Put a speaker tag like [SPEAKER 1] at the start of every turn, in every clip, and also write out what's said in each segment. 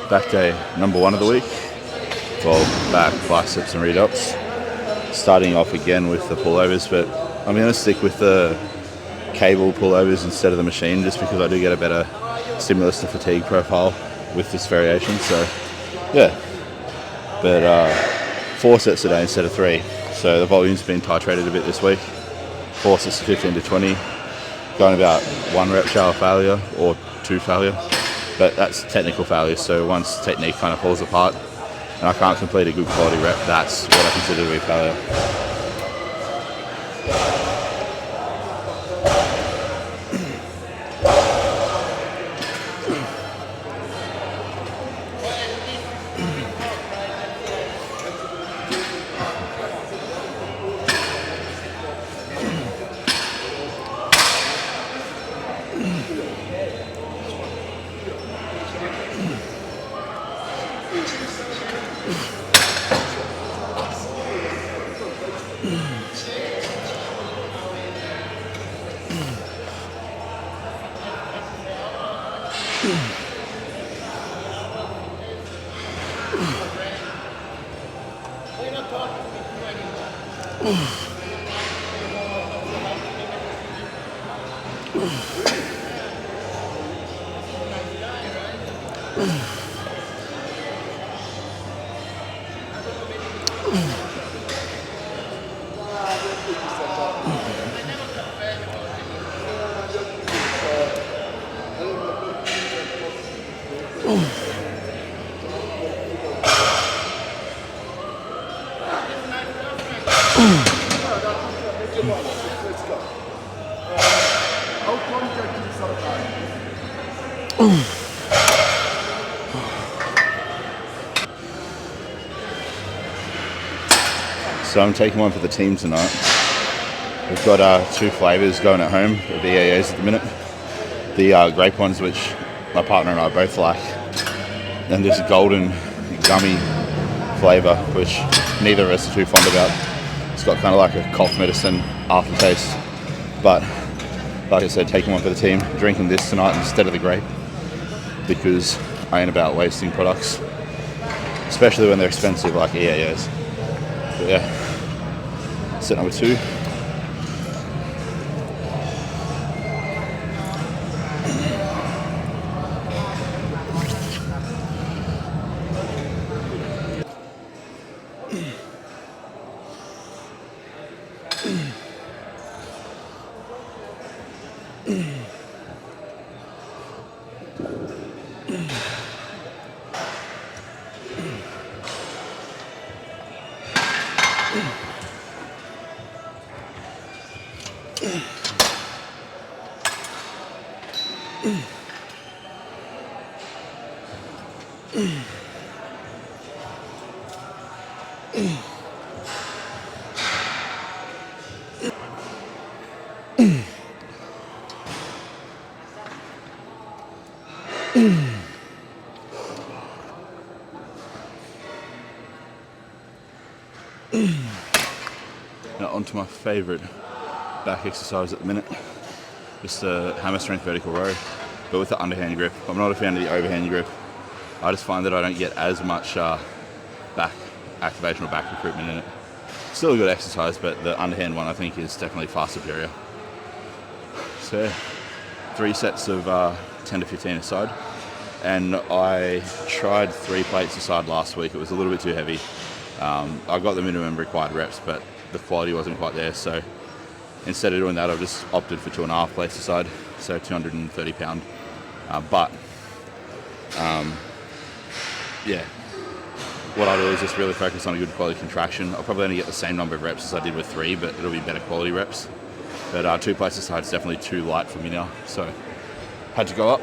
[SPEAKER 1] Back day number 1 of the week. Well, back, biceps and read-ups. Starting off again with the pullovers, but I'm going to stick with the cable pullovers instead of the machine just because I do get a better stimulus to fatigue profile with this variation. So, yeah. But 4 sets today instead of 3. So the volume's been titrated a bit this week. 4 sets of 15 to 20. Going about 1 rep shower failure or 2 failure. But that's technical failure, so once technique kind of falls apart and I can't complete a good quality rep, that's what I consider to be failure. So I'm taking one for the team tonight. We've got 2 flavours going at home of EAAs at the minute. The grape ones, which my partner and I both like, and this golden gummy flavour, which neither of us are too fond about. It's got kind of like a cough medicine aftertaste. But like I said, taking one for the team, drinking this tonight instead of the grape, because I ain't about wasting products, especially when they're expensive like EAAs. But yeah, set number 2. Now onto my favourite back exercise at the minute, just a hammer strength vertical row, but with the underhand grip. I'm not a fan of the overhand grip. I just find that I don't get as much back activation or back recruitment in it. Still a good exercise, but the underhand one I think is definitely far superior. So 3 sets of 10 to 15 aside, and I tried 3 plates aside last week. It was a little bit too heavy. I got the minimum required reps, but the quality wasn't quite there, so instead of doing that I've just opted for 2.5 plates aside, so 230 pound. Yeah, what I'll do is just really focus on a good quality contraction. I'll probably only get the same number of reps as I did with 3, but it'll be better quality reps. But 2 plates aside is definitely too light for me now, so had to go up.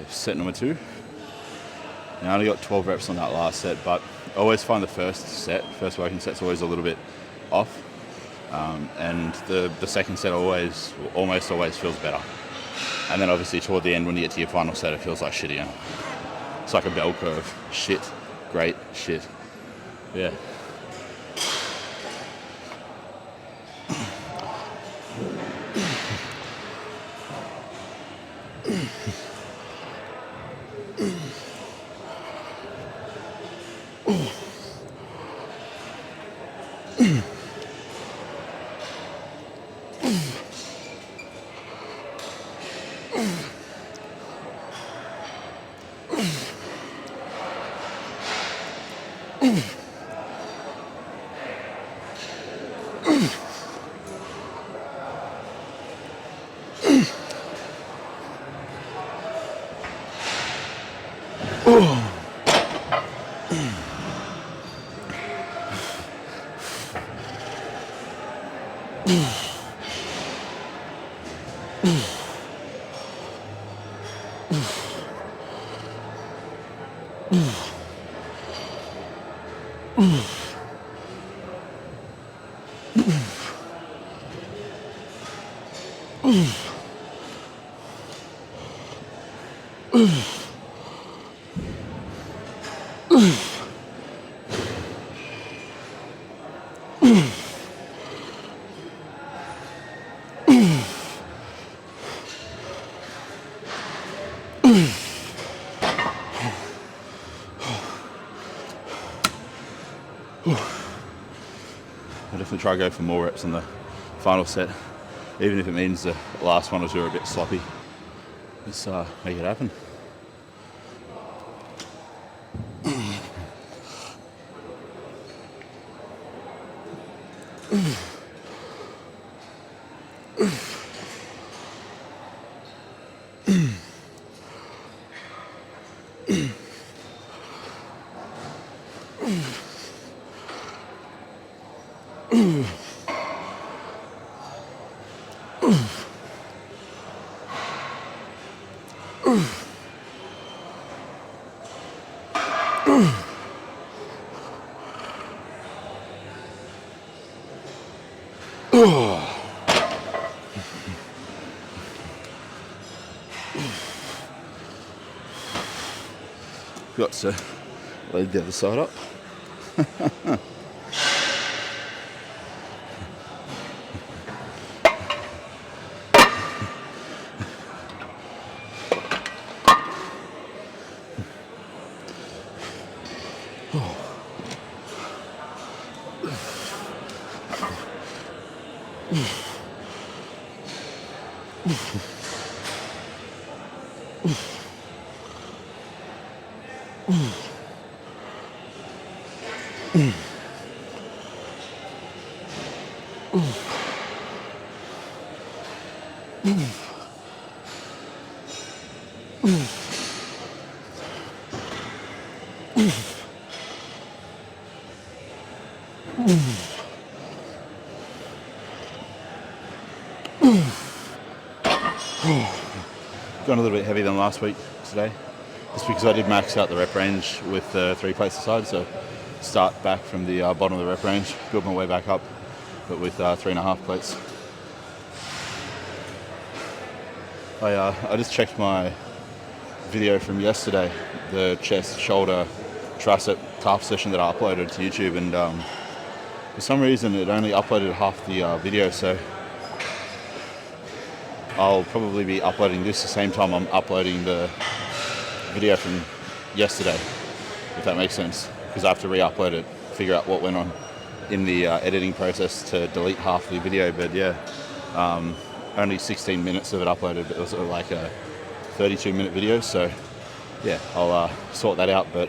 [SPEAKER 1] Set number 2. Now I only got 12 reps on that last set, but I always find the first working set's always a little bit off, and the second set almost always feels better. And then obviously toward the end, when you get to your final set, it feels like shit again. It's like a bell curve. Shit, great, shit. Yeah. I'll definitely try to go for more reps on the final set, even if it means the last one or two are a bit sloppy. Let's make it happen. Got to load the other side up. Gone a little bit heavier than last week today, just because I did max out the rep range with 3 plates aside, so start back from the bottom of the rep range, build my way back up, but with 3.5 plates. I just checked my video from yesterday, the chest, shoulder, tricep, calf session that I uploaded to YouTube, and for some reason it only uploaded half the video, so I'll probably be uploading this the same time I'm uploading the video from yesterday, if that makes sense, because I have to re-upload it, figure out what went on in the editing process to delete half the video. But yeah, only 16 minutes of it uploaded, but it was like a 32-minute video, so yeah, I'll sort that out. But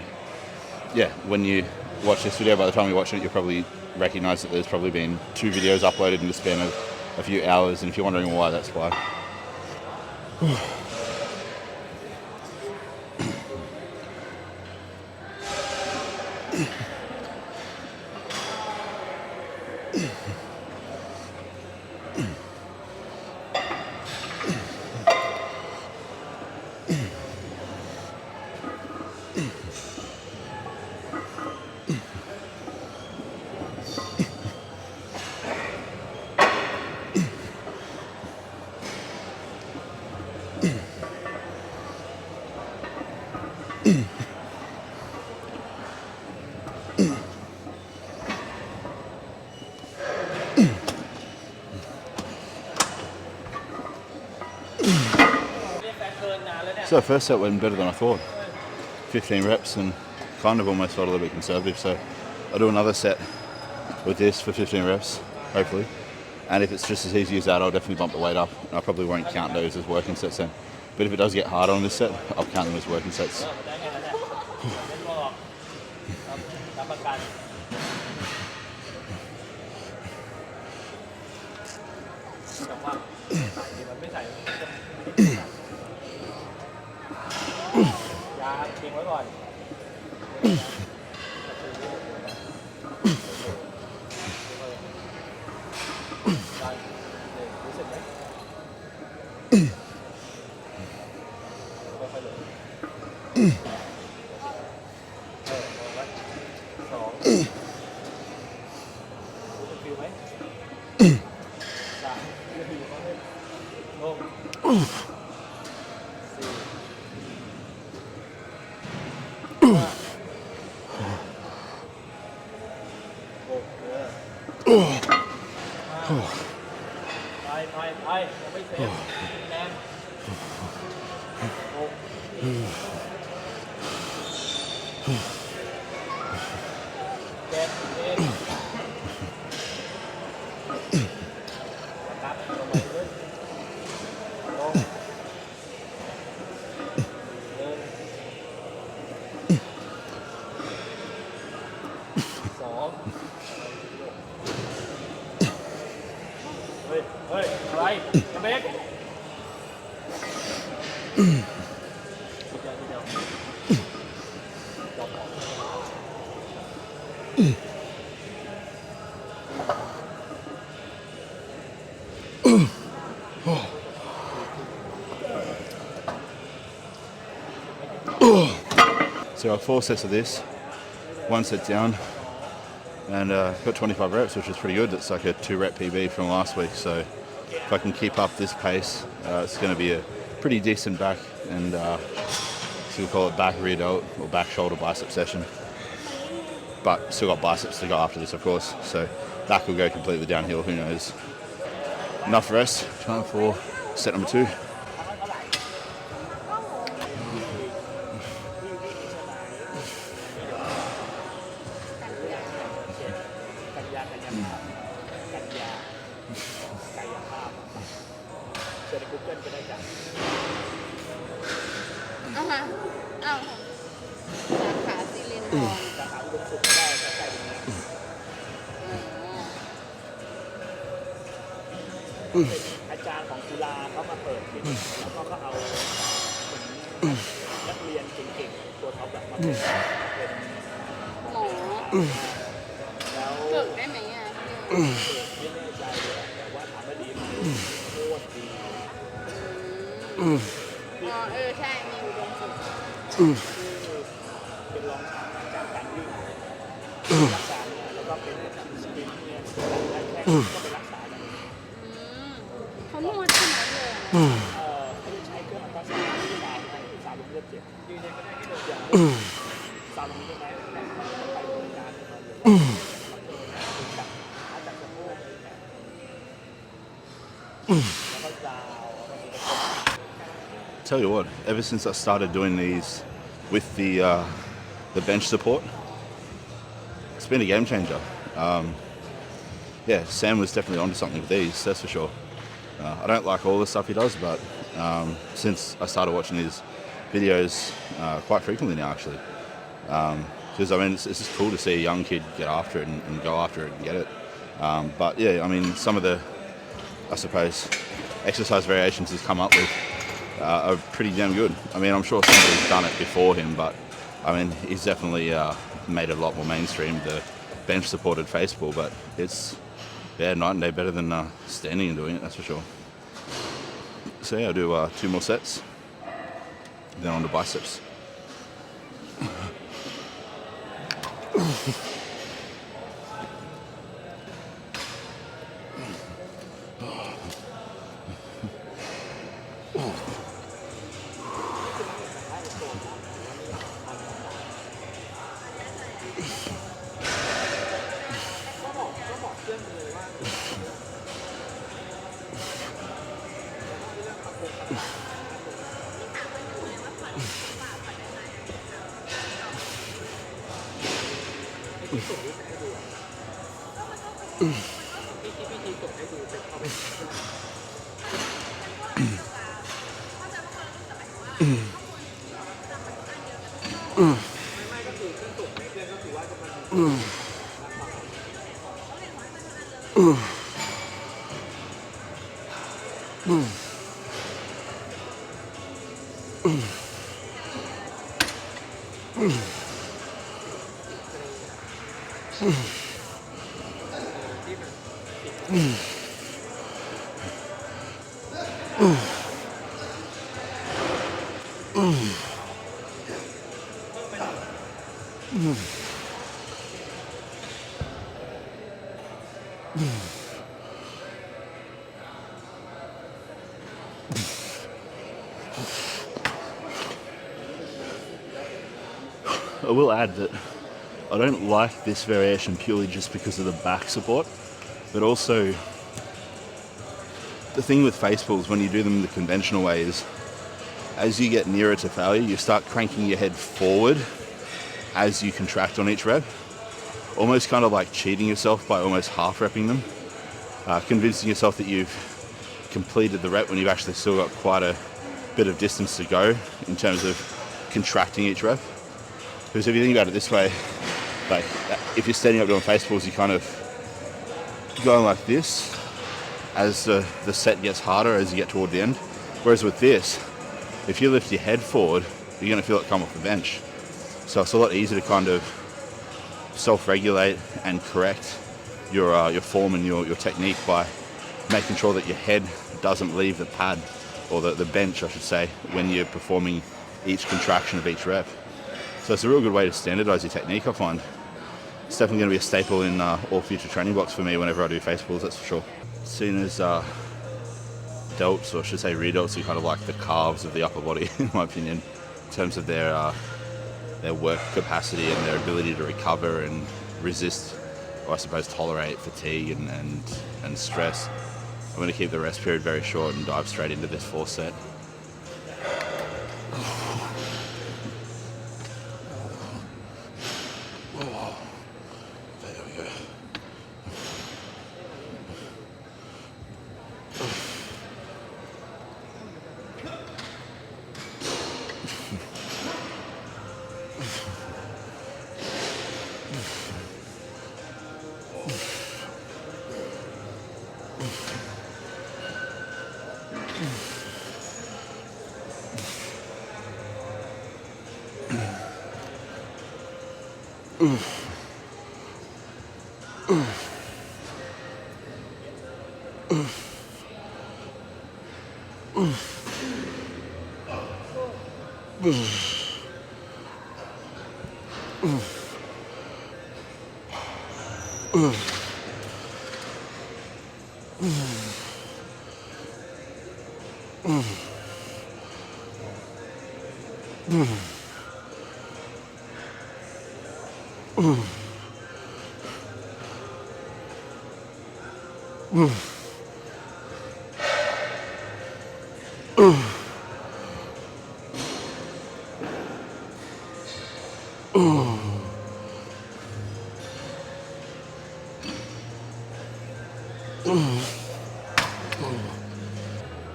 [SPEAKER 1] yeah, when you watch this video, by the time you watch it, you'll probably recognize that there's probably been 2 videos uploaded in the span of a few hours, and if you're wondering why, that's why. So first set went better than I thought. 15 reps and kind of almost felt a little bit conservative. So I'll do another set with this for 15 reps, hopefully. And if it's just as easy as that, I'll definitely bump the weight up. I probably won't count those as working sets then. But if it does get harder on this set, I'll count them as working sets. So I have 4 sets of this, 1 set down, and got 25 reps, which is pretty good. It's like a 2 rep PB from last week. So if I can keep up this pace, it's going to be a pretty decent back and so we'll call it back rear delt or back shoulder bicep session. But still got biceps to go after this, of course. So back will go completely downhill. Who knows? Enough rest. Time for set number 2.
[SPEAKER 2] อาจารย์ของจุฬาเขามาเปิดคลินิกแล้วก็เอานักเรียนเก่งๆตัวท็อปแบบมาเป็นหมอแล้วฝึกได้ไหมอ่ะไม่แน่ใจเลยแต่ว่าถามว่าดีไหมโคตรดีใช่มีอุดมศึกเป็นรองศาสตราจารย์การวิ่งรักษาเนี่ยแล้วก็เป็นสปรินต์เนี่ยได้แค่ก็เป็นรักษาเขานวดขนาดเลยเขาจะใช้เครื่องอัลตราซาวด์ที่สาวลงเลือดเจ็บยืนยันก็ได้ที่เราอย่างสาวลงเลือดได้แต่ไปโรงงานจากสะโพกแล้วก็ดาว
[SPEAKER 1] tell you what, ever since I started doing these with the bench support, it's been a game changer. Yeah, Sam was definitely onto something with these, that's for sure. I don't like all the stuff he does, but since I started watching his videos quite frequently now, actually, because I mean it's just cool to see a young kid get after it and go after it and get it. But yeah, I mean some of the, I suppose, exercise variations he's come up with are pretty damn good. I mean, I'm sure somebody's done it before him, but I mean he's definitely made it a lot more mainstream, the bench supported face pull, but it's night and day better than standing and doing it, that's for sure. So yeah, I'll do 2 more sets, then on to biceps. I will add that I don't like this variation purely just because of the back support, but also the thing with face pulls when you do them the conventional way is as you get nearer to failure, you start cranking your head forward as you contract on each rep, almost kind of like cheating yourself by almost half repping them, convincing yourself that you've completed the rep when you've actually still got quite a bit of distance to go in terms of contracting each rep. Because if you think about it this way, like if you're standing up doing face pulls, you kind of going like this as the set gets harder as you get toward the end. Whereas with this, if you lift your head forward, you're going to feel it come off the bench. So it's a lot easier to kind of self-regulate and correct your form and your technique by making sure that your head doesn't leave the pad, or the bench I should say, when you're performing each contraction of each rep. So it's a real good way to standardize your technique, I find. It's definitely going to be a staple in all future training blocks for me whenever I do face pulls, that's for sure. Seen as delts, or I should say rear delts, are kind of like the calves of the upper body, in my opinion, in terms of their work capacity and their ability to recover and resist, or I suppose tolerate fatigue and stress. I'm going to keep the rest period very short and dive straight into this 4th set.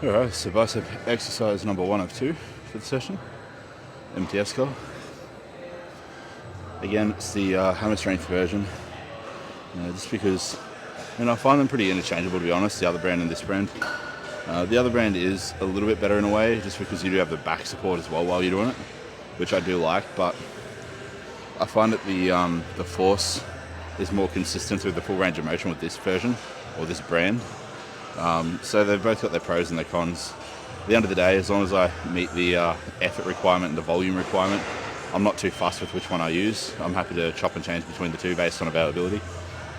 [SPEAKER 1] Alright, so bicep exercise number 1 of 2 for the session. MTS curl. Again, it's the hammer strength version. Just because, I find them pretty interchangeable, to be honest, the other brand and this brand. The other brand is a little bit better in a way, just because you do have the back support as well while you're doing it, which I do like, but I find that the force is more consistent through the full range of motion with this version, or this brand. So they've both got their pros and their cons. At the end of the day, as long as I meet the effort requirement and the volume requirement, I'm not too fussed with which one I use. I'm happy to chop and change between the two based on availability.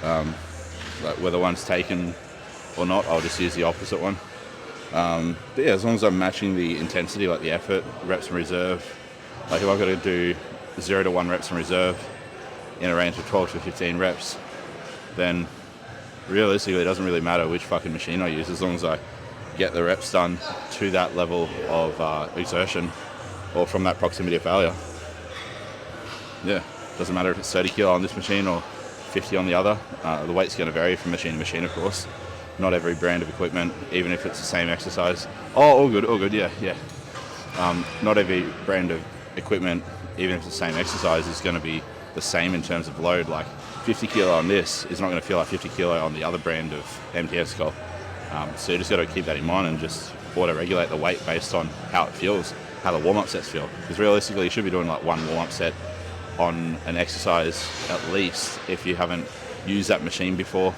[SPEAKER 1] Like whether one's taken or not, I'll just use the opposite one. But yeah, as long as I'm matching the intensity, like the effort, reps in reserve, like if I've got to do 0 to 1 reps in reserve in a range of 12 to 15 reps, then realistically it doesn't really matter which fucking machine I use, as long as I get the reps done to that level of exertion or from that proximity of failure. Yeah, doesn't matter if it's 30 kilo on this machine or 50 on the other. The weight's going to vary from machine to machine, of course. Not every brand of equipment, even if it's the same exercise. Oh, all good, yeah. Not every brand of equipment, even if it's the same exercise, is going to be the same in terms of load. Like 50 kilo on this is not going to feel like 50 kilo on the other brand of MTS curl. So you just got to keep that in mind and just auto-regulate the weight based on how it feels, how the warm-up sets feel. Because realistically, you should be doing like one warm-up set on an exercise at least if you haven't used that machine before,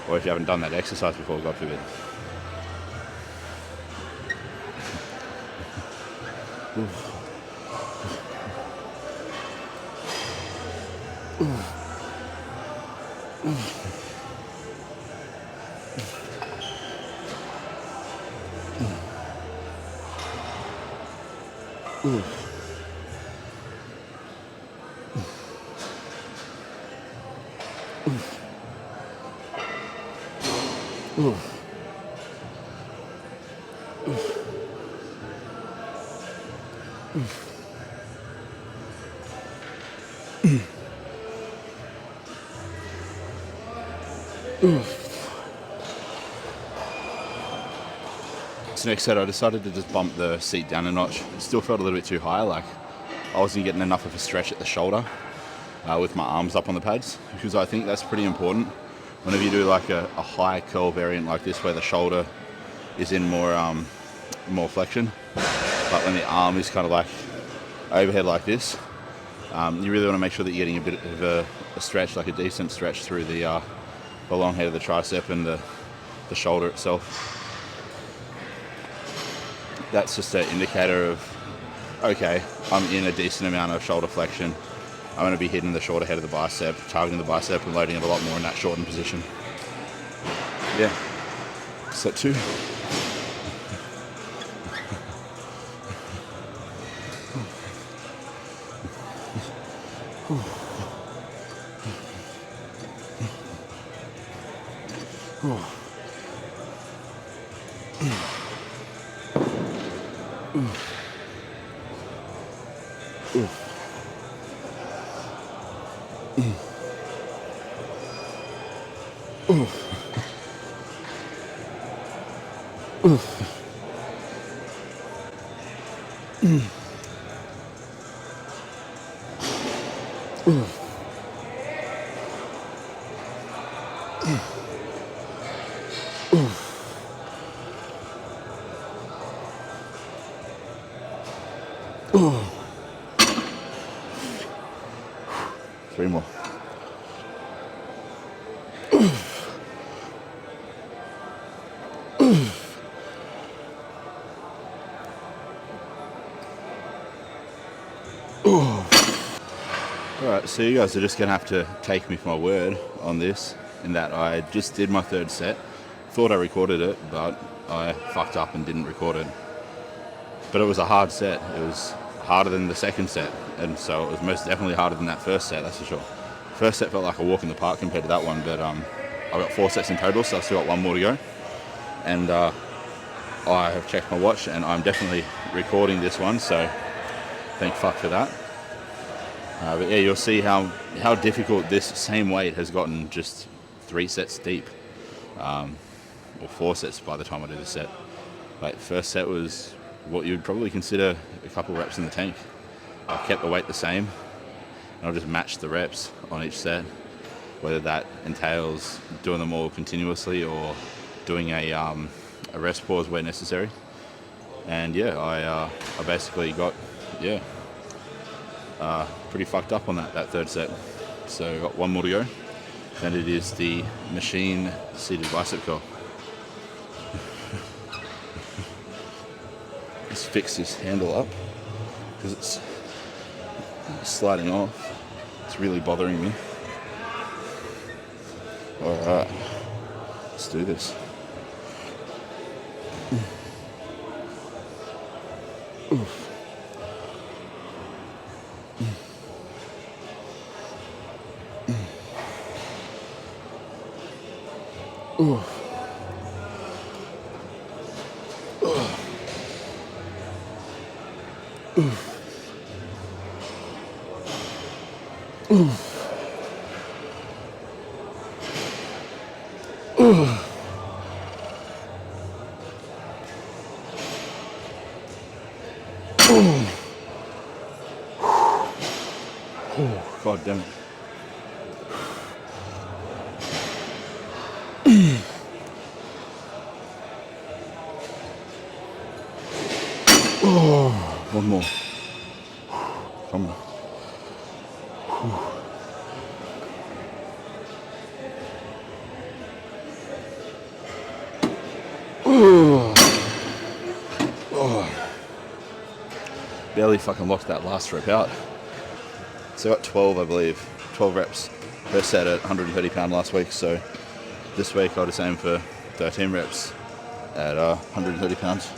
[SPEAKER 1] or if you haven't done that exercise before, God forbid. So next set I decided to just bump the seat down a notch. It still felt a little bit too high, like I wasn't getting enough of a stretch at the shoulder with my arms up on the pads, because I think that's pretty important. Whenever you do like a high curl variant like this where the shoulder is in more flexion, but when the arm is kind of like overhead like this, you really want to make sure that you're getting a bit of a stretch, like a decent stretch through the long head of the tricep and the shoulder itself. That's just an indicator of, okay, I'm in a decent amount of shoulder flexion. I'm going to be hitting the shorter head of the bicep, targeting the bicep and loading it a lot more in that shortened position. Yeah. Set 2. Three more. Alright, so you guys are just going to have to take me for my word on this, in that I just did my 3rd set. Thought I recorded it, but I fucked up and didn't record it. But it was a hard set. It was harder than the 2nd set, and so it was most definitely harder than that 1st set, that's for sure. First set felt like a walk in the park compared to that one, but I've got 4 sets in total, so I've still got 1 more to go. And I have checked my watch, and I'm definitely recording this one, so thank fuck for that. But yeah, you'll see how difficult this same weight has gotten just 3 sets deep, or 4 sets by the time I do the set. Like, first set was what you'd probably consider a couple reps in the tank. I kept the weight the same, and I'll just match the reps on each set, whether that entails doing them all continuously or doing a rest pause where necessary. And yeah, I basically got pretty fucked up on that third set. So I've got one more to go, and it is the machine seated bicep curl. Let's fix this handle up because it's sliding off. It's really bothering me. Alright, let's do this. Oof. Oof. Oh, God damn it. Oh, one more. Come on. Barely fucking locked that last rep out. So I got 12, I believe. 12 reps. First set at 130 pound last week, so this week I'll just aim for 13 reps at 130 pounds.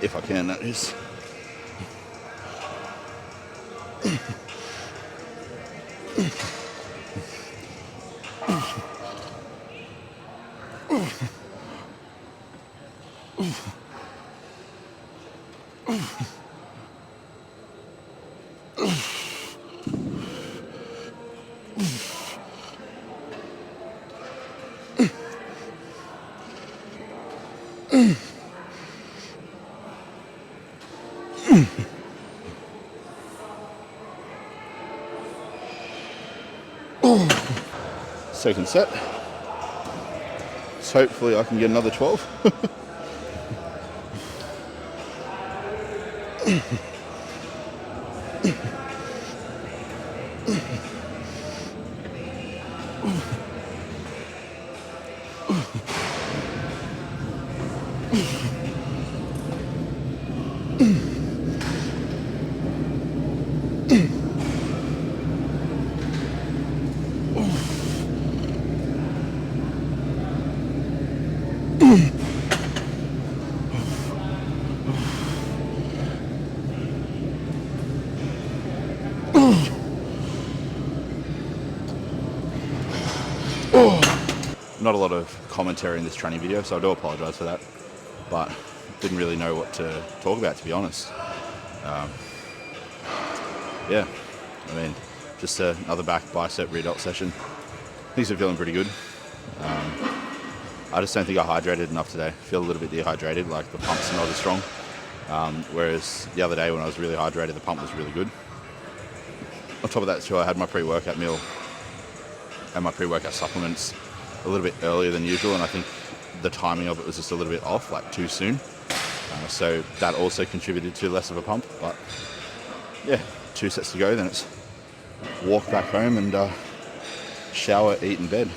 [SPEAKER 1] If I can, that is. Second set. So hopefully I can get another 12. Not a lot of commentary in this training video, so I do apologise for that, but didn't really know what to talk about, to be honest. Yeah, I mean, just another back bicep readot session. Things are feeling pretty good. I just don't think I hydrated enough today. I feel a little bit dehydrated, like the pumps are not as strong. Whereas the other day when I was really hydrated, the pump was really good. On top of that too, I had my pre-workout meal and my pre-workout supplements a little bit earlier than usual, and I think the timing of it was just a little bit off, like too soon. So that also contributed to less of a pump, but yeah, 2 sets to go, then it's walk back home and shower, eat in bed.